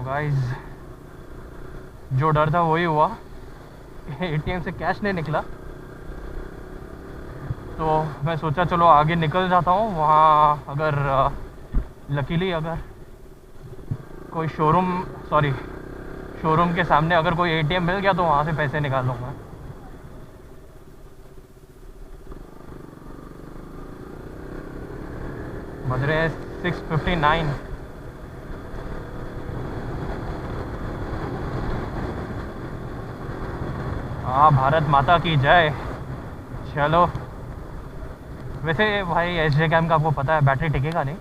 Guys, जो डर था वही हुआ। एटीएम से कैश नहीं निकला, तो मैं सोचा चलो आगे निकल जाता हूँ वहाँ। अगर लकीली अगर कोई शोरूम के सामने अगर कोई एटीएम मिल गया तो वहाँ से पैसे निकाल लूँगा। बज रहे हैं 6:59। हाँ, भारत माता की जय। चलो, वैसे भाई एस जे कैम का आपको पता है बैटरी टिकेगा नहीं,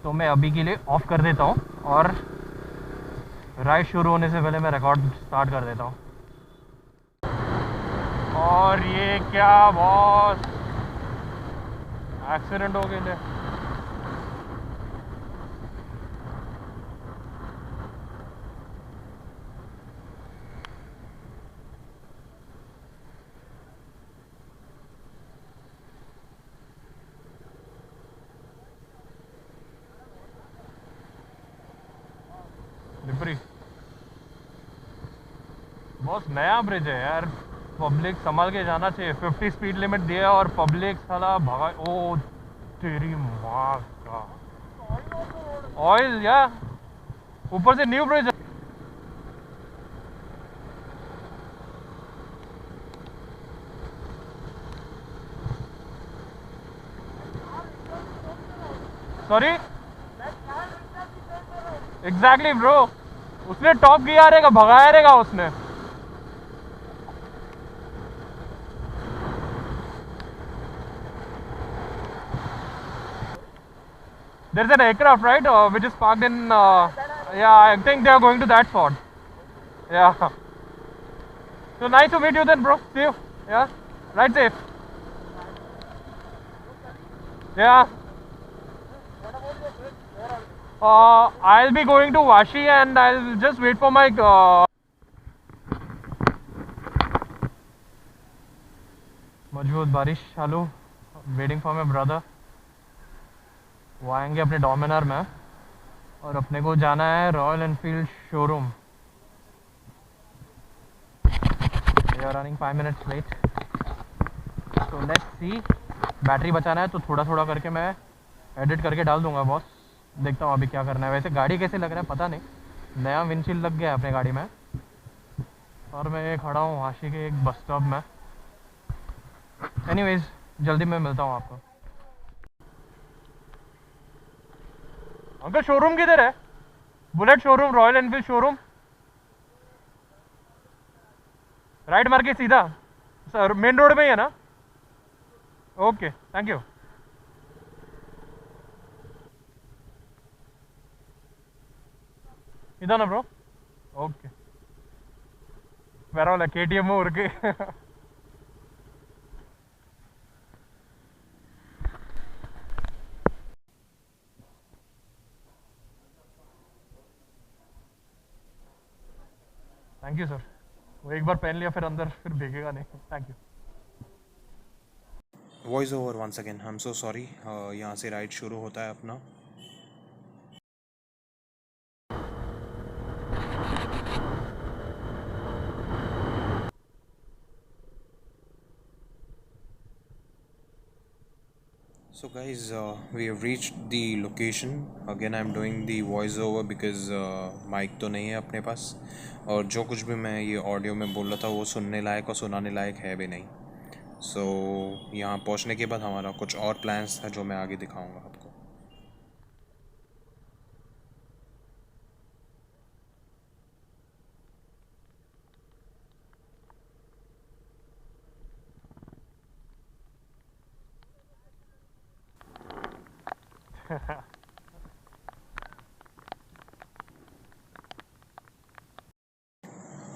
तो मैं अभी के लिए ऑफ़ कर देता हूँ और राइड शुरू होने से पहले मैं रिकॉर्ड स्टार्ट कर देता हूँ। और ये क्या बॉस, एक्सीडेंट हो गए। लिपरी बॉस, नया ब्रिज है यार, पब्लिक संभाल के जाना चाहिए। 50 स्पीड लिमिट दिया और पब्लिक साला भगा। ओ तेरी माँ का ऑयल या ऊपर से new bridge. Sorry, exactly bro, उसने टॉप किया रहेगा, भगाया रहेगा उसने। There's an aircraft, right, which is parked in. Yeah, I think they are going to that spot. Yeah. So nice to meet you then, bro. See you. Yeah. Ride safe. Yeah. I'll be going to Vashi and I'll just wait for my. मजबूत बारिश चालू, waiting for my brother. वो आएंगे अपने डोमिनर में और अपने को जाना है Royal Enfield showroom. We are running 5 minutes late, तो लेट्स सी। बैटरी बचाना है तो थोड़ा थोड़ा करके मैं एडिट करके डाल दूंगा बॉस। देखता हूँ अभी क्या करना है। वैसे गाड़ी कैसे लग रहा है पता नहीं, नया विंडशील्ड लग गया है अपने गाड़ी में। और मैं खड़ा हूँ वाशी के एक बस स्टॉप में। एनीवेज, जल्दी मैं मिलता हूँ आपको। अंकल, शोरूम किधर है? Bullet showroom, royal Enfield showroom. Right मार के सीधा सर, मेन रोड में ही है ना? Okay, thank you. இதானே ப்ரோ? ஓகே, பரவாயில்ல, கேடிஎம்மும் இருக்கு. Thank you sir. वो एक बार पहन लिया फिर अंदर फिर भीगेगा नहीं। Thank you. Voice over once again, I am so sorry. यहाँ से राइड शुरू होता है अपना। So guys, we have reached the location. Again, I'm doing the voice over because mic तो नहीं है अपने पास, और जो कुछ भी मैं ये ऑडियो में बोल रहा था वो सुनने लायक और सुनाने लायक है भी नहीं। सो यहाँ पहुँचने के बाद हमारा कुछ और प्लान्स था जो मैं आगे दिखाऊंगा आपको।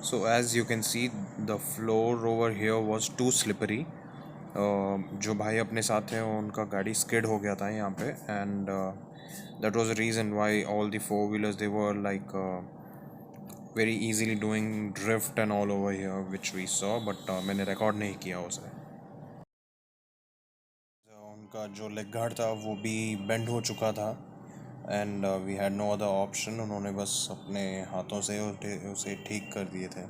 So as you can see, the floor over here was too slippery. जो भाई अपने साथ हैं उनका गाड़ी स्किड हो गया था यहाँ पे, and that was the reason why all the four wheelers they were like very easily doing drift and all over here, which we saw, but मैंने रिकॉर्ड नहीं किया उसे। उनका जो लेग गार्ड था वो भी बेंड हो चुका था, and we had no other option. उन्होंने बस अपने हाथों से उसे ठीक कर दिए थे।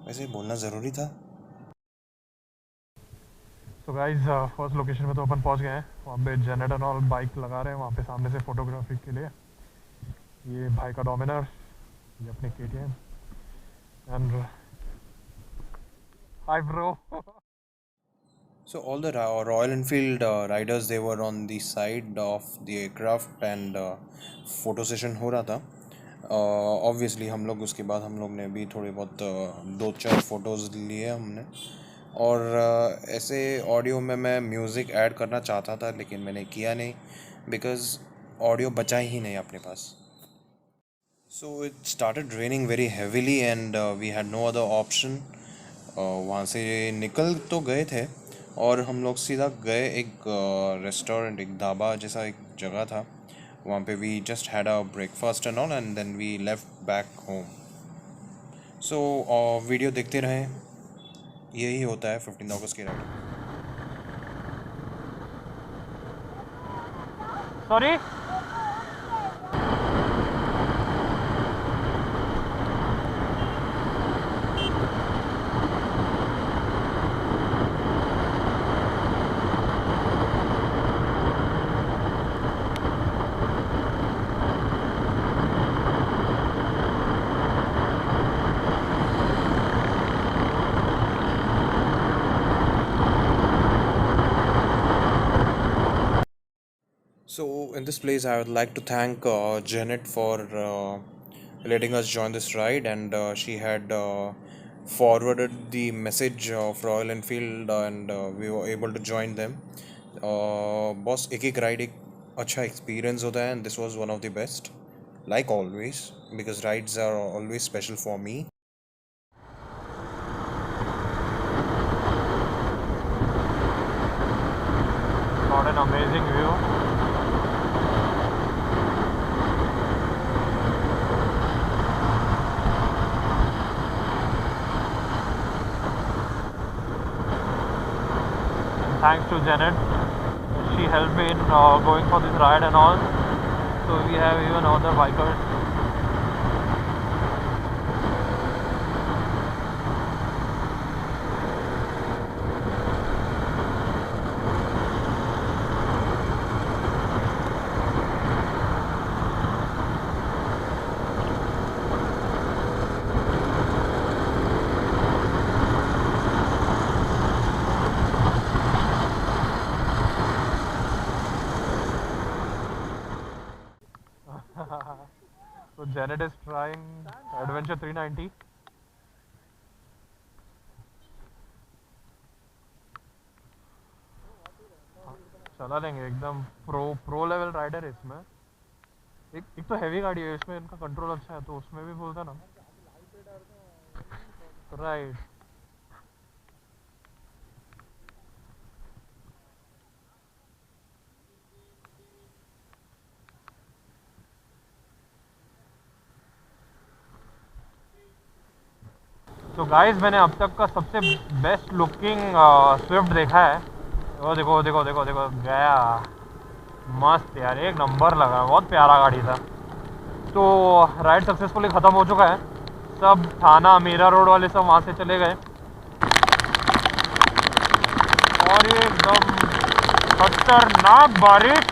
वैसे बोलना ज़रूरी था। तो गाइज फर्स्ट लोकेशन में तो अपन पहुंच गए हैं। वहाँ पे जनरेटर और बाइक लगा रहे हैं वहाँ पे सामने से फोटोग्राफी के लिए। ये भाई का डोमिनर, ये अपने KTM and hi bro. So all the Royal Enfield riders, they were on the side of the aircraft and photo session हो रहा था। Obviously हम लोग उसके बाद हम लोग ने भी थोड़े बहुत 2-4 फ़ोटोज़ लिए हमने। और ऐसे ऑडियो में मैं म्यूज़िक ऐड करना चाहता था लेकिन मैंने किया नहीं, बिकॉज़ ऑडियो बचा ही नहीं अपने पास। So it started raining very heavily and we had no other option। वहाँ से निकल तो गए थे और हम लोग सीधा गए एक रेस्टोरेंट, एक ढाबा जैसा एक जगह था। वहाँ पे we just had a breakfast and all and then we left back home. So video देखते रहें, यही होता है 15 अगस्त की ride. Sorry. So in this place, I would like to thank Janet for letting us join this ride, and she had forwarded the message of Royal Enfield, and we were able to join them. Boss एक एक ride एक अच्छा experience होता है, and this was one of the best, like always, because rides are always special for me. What an amazing view. Thanks to Janet, she helped me in going for this ride and all. So we have even other bikers. So Janet is trying Adventure 390. चला लेंगे, एकदम pro level rider है इसमें। एक तो heavy गाड़ी है, इसमें इनका कंट्रोल अच्छा है, तो उसमें भी बोलता ना। राइट। तो गाइस मैंने अब तक का सबसे बेस्ट लुकिंग स्विफ्ट देखा है। वो देखो देखो देखो देखो गया, मस्त यार, एक नंबर लगा, बहुत प्यारा गाड़ी था। तो राइड सक्सेसफुली ख़त्म हो चुका है। सब थाना मीरा रोड वाले सब वहाँ से चले गए और ये एकदम खतरनाक बारिश